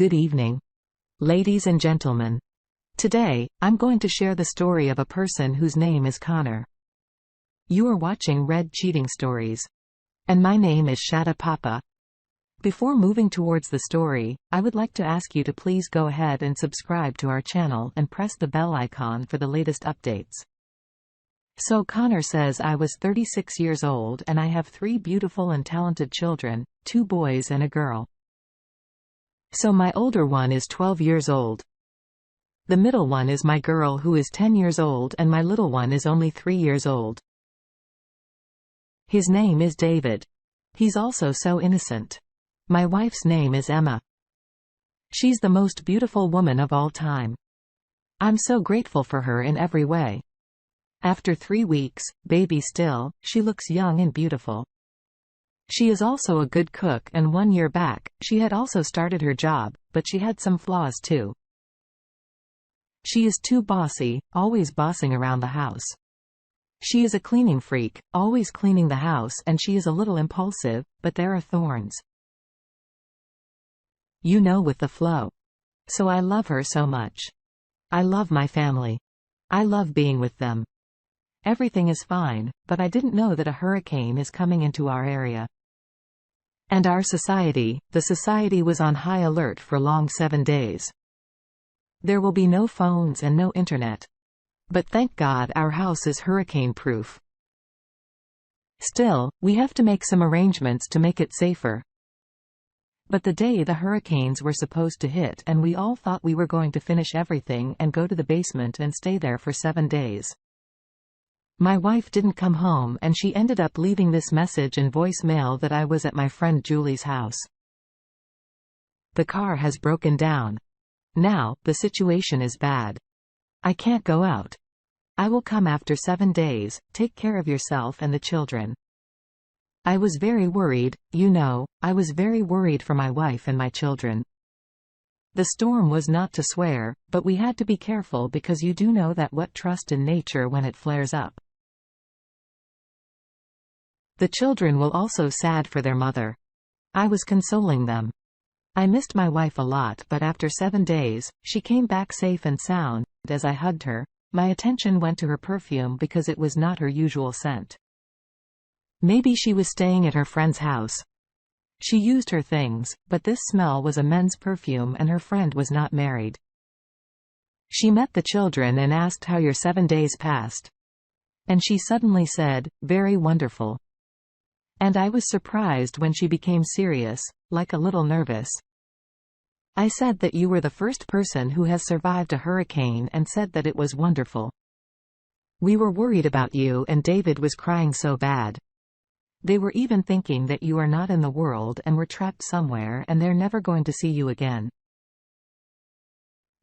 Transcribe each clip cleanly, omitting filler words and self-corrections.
Good evening, ladies and gentlemen. Today, I'm going to share the story of a person whose name is Connor. You are watching Red Cheating Stories. And my name is Shatta Papa. Before moving towards the story, I would like to ask you to please go ahead and subscribe to our channel and press the bell icon for the latest updates. So Connor says, I was 36 years old and I have 3 beautiful and talented children, 2 boys and a girl. So my older one is 12 years old. The middle one is my girl who is 10 years old and my little one is only 3 years old. His name is David. He's also so innocent. My wife's name is Emma. She's the most beautiful woman of all time. I'm so grateful for her in every way. After 3 weeks, baby still, she looks young and beautiful. She is also a good cook, and 1 year back, she had also started her job, but she had some flaws too. She is too bossy, always bossing around the house. She is a cleaning freak, always cleaning the house, and she is a little impulsive, but there are thorns. You know, with the flow. So I love her so much. I love my family. I love being with them. Everything is fine, but I didn't know that a hurricane is coming into our area. And our society, the society was on high alert for long 7 days. There will be no phones and no internet. But thank God our house is hurricane-proof. Still, we have to make some arrangements to make it safer. But the day the hurricanes were supposed to hit, and we all thought we were going to finish everything and go to the basement and stay there for 7 days. My wife didn't come home and she ended up leaving this message and voicemail that I was at my friend Julie's house. The car has broken down. Now, the situation is bad. I can't go out. I will come after 7 days, take care of yourself and the children. I was very worried, you know, I was very worried for my wife and my children. The storm was not to swear, but we had to be careful because you do know that what trust in nature when it flares up. The children will also sad for their mother. I was consoling them. I missed my wife a lot, but after 7 days, she came back safe and sound. As I hugged her, my attention went to her perfume because it was not her usual scent. Maybe she was staying at her friend's house. She used her things, but this smell was a men's perfume and her friend was not married. She met the children and asked how your 7 days passed. And she suddenly said, very wonderful. And I was surprised when she became serious, like a little nervous. I said that you were the first person who has survived a hurricane and said that it was wonderful. We were worried about you and David was crying so bad. They were even thinking that you are not in the world and were trapped somewhere and they're never going to see you again.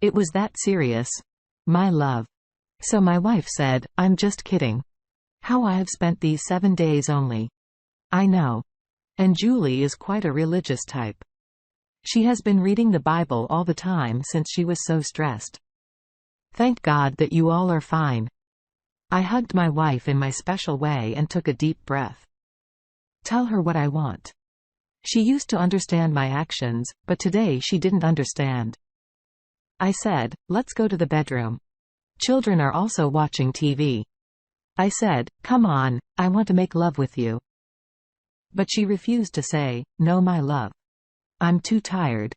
It was that serious. My love. So my wife said, I'm just kidding. How I have spent these 7 days only. I know. And Julie is quite a religious type. She has been reading the Bible all the time since she was so stressed. Thank God that you all are fine. I hugged my wife in my special way and took a deep breath. Tell her what I want. She used to understand my actions, but today she didn't understand. I said, let's go to the bedroom. Children are also watching TV. I said, come on, I want to make love with you. But she refused to say, no my love. I'm too tired.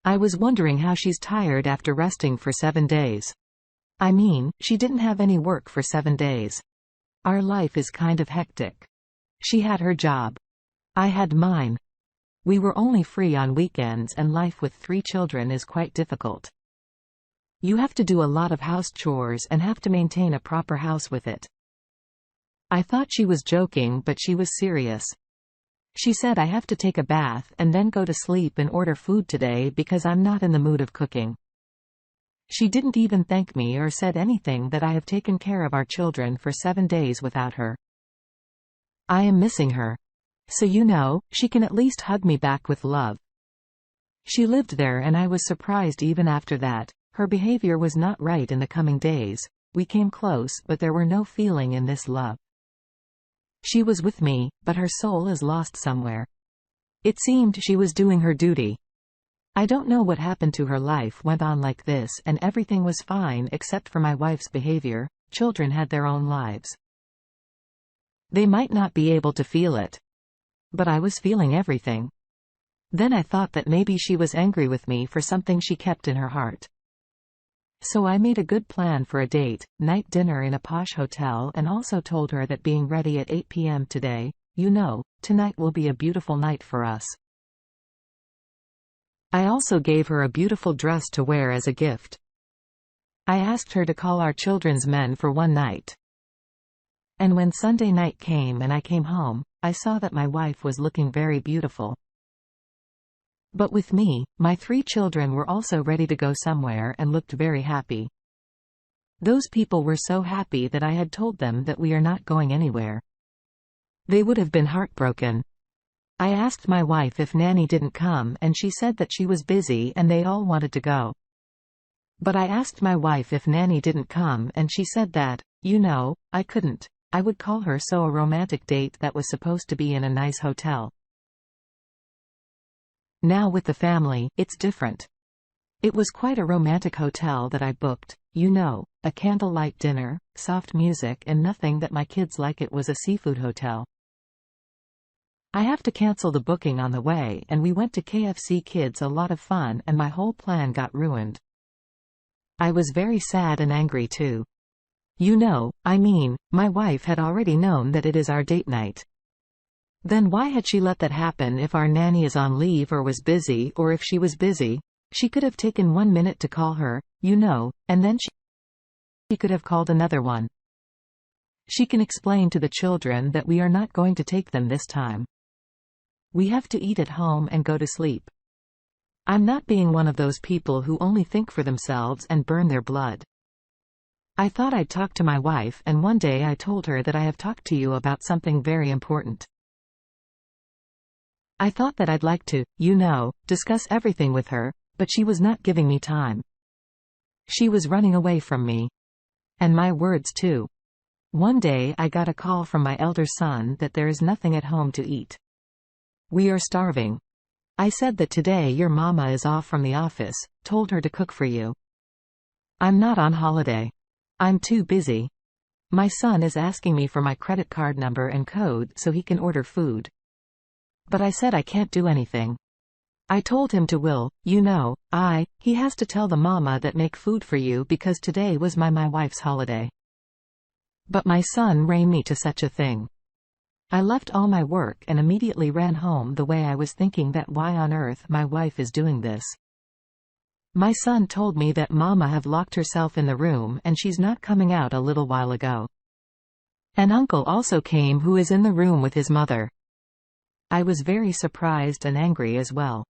I was wondering how she's tired after resting for 7 days. I mean, she didn't have any work for 7 days. Our life is kind of hectic. She had her job. I had mine. We were only free on weekends and life with 3 children is quite difficult. You have to do a lot of house chores and have to maintain a proper house with it. I thought she was joking, but she was serious. She said I have to take a bath and then go to sleep and order food today because I'm not in the mood of cooking. She didn't even thank me or said anything that I have taken care of our children for 7 days without her. I am missing her. So you know, she can at least hug me back with love. She lived there and I was surprised even after that. Her behavior was not right in the coming days. We came close, but there were no feeling in this love. She was with me, but her soul is lost somewhere. It seemed she was doing her duty. I don't know what happened to her. Life went on like this and everything was fine except for my wife's behavior. Children had their own lives. They might not be able to feel it. But I was feeling everything. Then I thought that maybe she was angry with me for something she kept in her heart. So I made a good plan for a date, night dinner in a posh hotel, and also told her that being ready at 8 p.m. today, tonight will be a beautiful night for us. I also gave her a beautiful dress to wear as a gift. I asked her to call our children's men for one night. And when Sunday night came and I came home, I saw that my wife was looking very beautiful. But with me, my 3 children were also ready to go somewhere and looked very happy. Those people were so happy that I had told them that we are not going anywhere. They would have been heartbroken. I asked my wife if Nanny didn't come and she said that she was busy and they all wanted to go. But I asked my wife if Nanny didn't come and she said that, I couldn't. I would call her so a romantic date that was supposed to be in a nice hotel. Now with the family, it's different. It was quite a romantic hotel that I booked, a candlelight dinner, soft music and nothing that my kids like. It was a seafood hotel. I have to cancel the booking on the way and we went to KFC. Kids, a lot of fun, and my whole plan got ruined. I was very sad and angry too. My wife had already known that it is our date night. Then why had she let that happen? If our nanny is on leave or was busy, or if she was busy, she could have taken 1 minute to call her, and then she could have called another one. She can explain to the children that we are not going to take them this time. We have to eat at home and go to sleep. I'm not being one of those people who only think for themselves and burn their blood. I thought I'd talk to my wife, and one day I told her that I have talked to you about something very important. I thought that I'd like to, discuss everything with her, but she was not giving me time. She was running away from me. And my words too. One day I got a call from my elder son that there is nothing at home to eat. We are starving. I said that today your mama is off from the office, told her to cook for you. I'm not on holiday. I'm too busy. My son is asking me for my credit card number and code so he can order food. But I said I can't do anything. I told him to he has to tell the mama that make food for you because today was my wife's holiday. But my son ran me to such a thing. I left all my work and immediately ran home. The way I was thinking that why on earth my wife is doing this. My son told me that mama have locked herself in the room and she's not coming out a little while ago. An uncle also came who is in the room with his mother. I was very surprised and angry as well.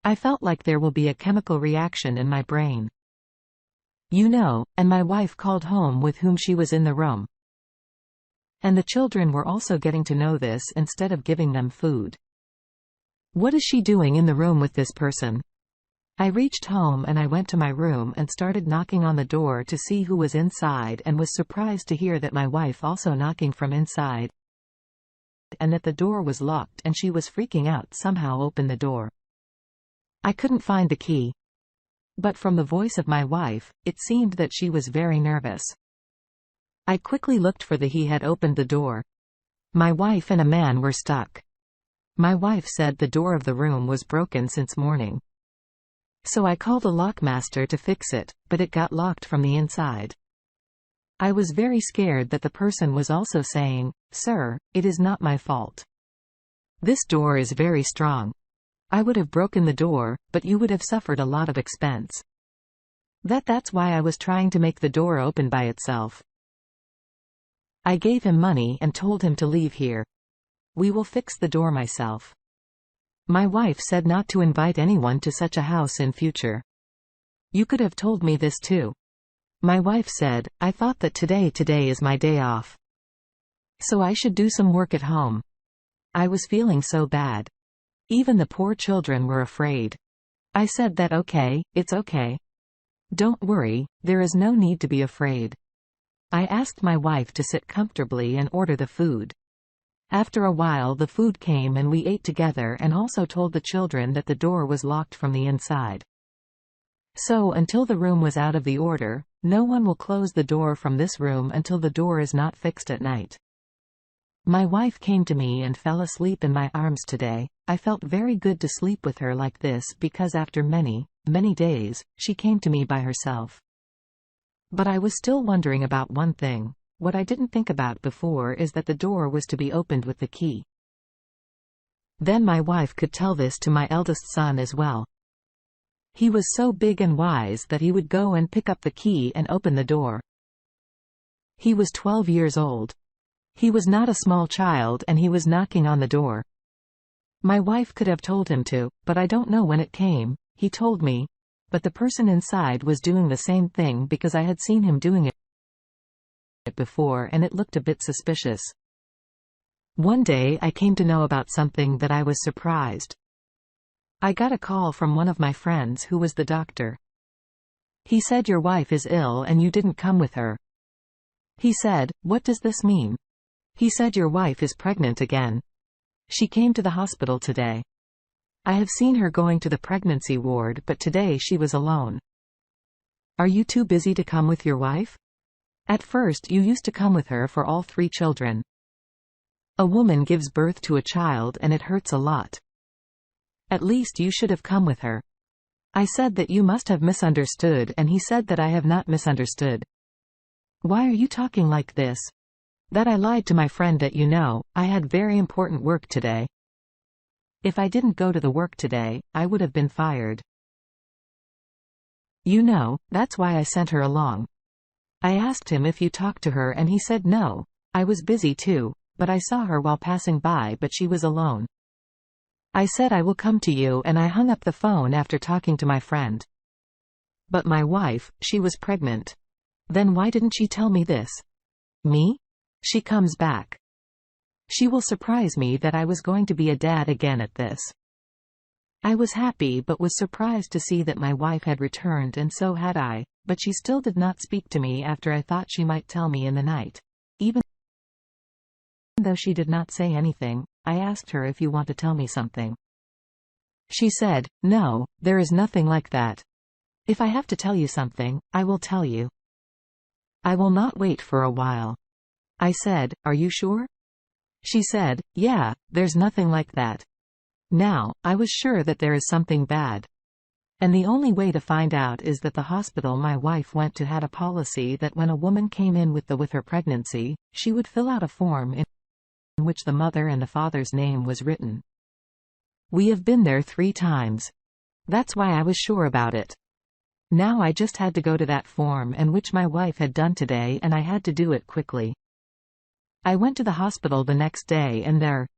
I felt like there will be a chemical reaction in my brain. And my wife called home with whom she was in the room. And the children were also getting to know this instead of giving them food. What is she doing in the room with this person? I reached home and I went to my room and started knocking on the door to see who was inside, and was surprised to hear that my wife also knocking from inside, and that the door was locked, and she was freaking out. Somehow opened the door. I couldn't find the key. But from the voice of my wife, it seemed that she was very nervous. I quickly looked for the he had opened the door. My wife and a man were stuck. My wife said the door of the room was broken since morning. So I called a lockmaster to fix it, but it got locked from the inside. I was very scared that the person was also saying, "Sir, it is not my fault. This door is very strong. I would have broken the door, but you would have suffered a lot of expense." That's why I was trying to make the door open by itself. I gave him money and told him to leave here. We will fix the door myself. My wife said not to invite anyone to such a house in future. You could have told me this too. My wife said, I thought that today is my day off. So I should do some work at home. I was feeling so bad. Even the poor children were afraid. I said that okay, it's okay. Don't worry, there is no need to be afraid. I asked my wife to sit comfortably and order the food. After a while the food came and we ate together, and also told the children that the door was locked from the inside. So until the room was out of the order, no one will close the door from this room until the door is not fixed at night. My wife came to me and fell asleep in my arms today. I felt very good to sleep with her like this because after many, many days, she came to me by herself. But I was still wondering about one thing. What I didn't think about before is that the door was to be opened with the key. Then my wife could tell this to my eldest son as well. He was so big and wise that he would go and pick up the key and open the door. He was 12 years old. He was not a small child and he was knocking on the door. My wife could have told him to, but I don't know when it came, he told me. But the person inside was doing the same thing because I had seen him doing it before and it looked a bit suspicious. One day I came to know about something that I was surprised. I got a call from one of my friends who was the doctor. He said your wife is ill and you didn't come with her. He said, what does this mean? He said your wife is pregnant again. She came to the hospital today. I have seen her going to the pregnancy ward, but today she was alone. Are you too busy to come with your wife? At first you used to come with her for all 3 children. A woman gives birth to a child and it hurts a lot. At least you should have come with her. I said that you must have misunderstood and he said that I have not misunderstood. Why are you talking like this? That I lied to my friend that I had very important work today. If I didn't go to the work today, I would have been fired. That's why I sent her along. I asked him if you talked to her and he said no. I was busy too, but I saw her while passing by but she was alone. I said I will come to you and I hung up the phone after talking to my friend. But my wife, she was pregnant. Then why didn't she tell me this? Me? She comes back. She will surprise me that I was going to be a dad again at this. I was happy but was surprised to see that my wife had returned and so had I, but she still did not speak to me after I thought she might tell me in the night. Even though she did not say anything, I asked her if you want to tell me something. She said, no, there is nothing like that. If I have to tell you something, I will tell you. I will not wait for a while. I said, are you sure? She said, yeah, there's nothing like that. Now, I was sure that there is something bad. And the only way to find out is that the hospital my wife went to had a policy that when a woman came in with her pregnancy, she would fill out a form in which the mother and the father's name was written. We have been there 3 times. That's why I was sure about it. Now I just had to go to that form and which my wife had done today and I had to do it quickly. I went to the hospital the next day and there,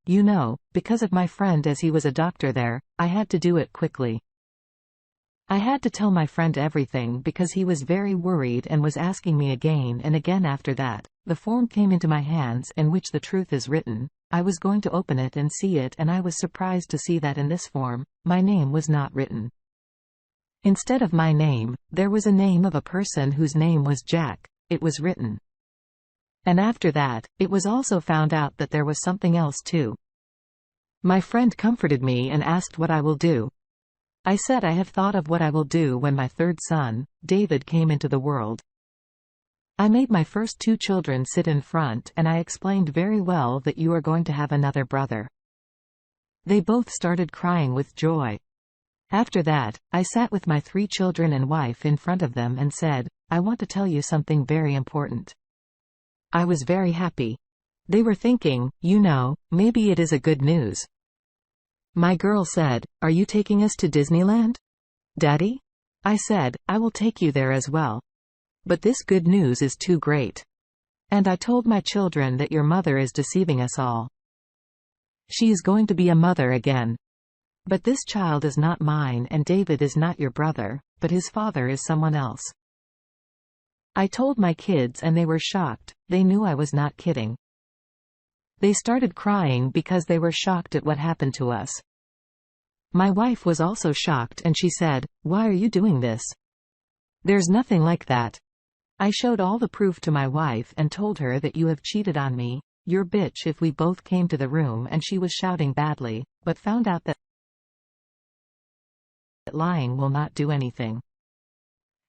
because of my friend as he was a doctor there, I had to do it quickly. I had to tell my friend everything because he was very worried and was asking me again and again after that. The form came into my hands in which the truth is written. I was going to open it and see it and I was surprised to see that in this form, my name was not written. Instead of my name, there was a name of a person whose name was Jack. It was written. And after that, it was also found out that there was something else too. My friend comforted me and asked what I will do. I said I have thought of what I will do when my 3rd son, David, came into the world. I made my first 2 children sit in front and I explained very well that you are going to have another brother. They both started crying with joy. After that, I sat with my 3 children and wife in front of them and said, I want to tell you something very important. I was very happy. They were thinking, maybe it is a good news. My girl said, are you taking us to Disneyland? Daddy? I said, I will take you there as well. But this good news is too great. And I told my children that your mother is deceiving us all. She is going to be a mother again. But this child is not mine and David is not your brother, but his father is someone else. I told my kids and they were shocked. They knew I was not kidding. They started crying because they were shocked at what happened to us. My wife was also shocked and she said, why are you doing this? There's nothing like that. I showed all the proof to my wife and told her that you have cheated on me. "You're bitch," if we both came to the room and she was shouting badly, but found out that lying will not do anything.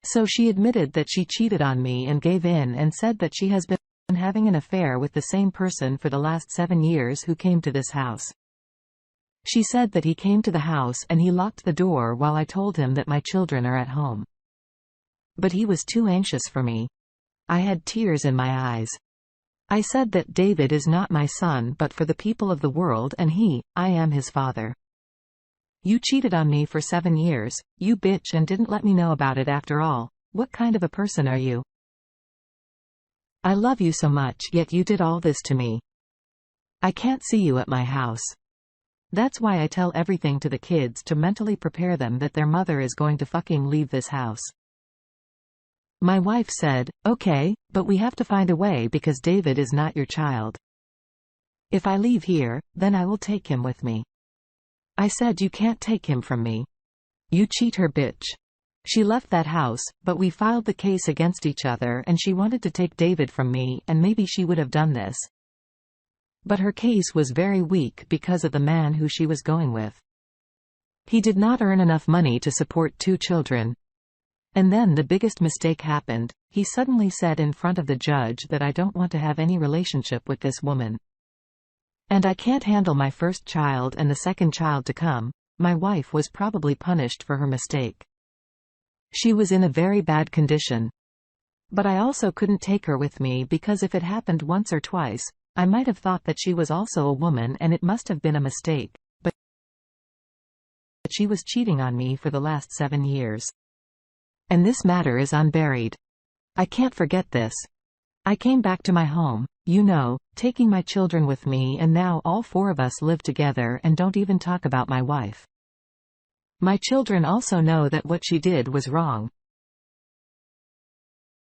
So she admitted that she cheated on me and gave in and said that she has been having an affair with the same person for the last 7 years who came to this house. She said that he came to the house and he locked the door while I told him that my children are at home. But he was too anxious for me. I had tears in my eyes. I said that David is not my son but for the people of the world and I am his father. You cheated on me for 7 years, you bitch, and didn't let me know about it after all. What kind of a person are you? I love you so much, yet you did all this to me. I can't see you at my house. That's why I tell everything to the kids to mentally prepare them that their mother is going to fucking leave this house. My wife said, "Okay, but we have to find a way because David is not your child. If I leave here, then I will take him with me." I said, "You can't take him from me. You cheat her, bitch." She left that house, but we filed the case against each other and she wanted to take David from me, and maybe she would have done this. But her case was very weak because of the man who she was going with. He did not earn enough money to support 2 children. And then the biggest mistake happened. He suddenly said in front of the judge that I don't want to have any relationship with this woman. And I can't handle my first child and the second child to come. My wife was probably punished for her mistake. She was in a very bad condition. But I also couldn't take her with me because if it happened once or twice, I might have thought that she was also a woman and it must have been a mistake. But she was cheating on me for the last 7 years. And this matter is unburied. I can't forget this. I came back to my home, taking my children with me, and now all 4 of us live together and don't even talk about my wife. My children also know that what she did was wrong,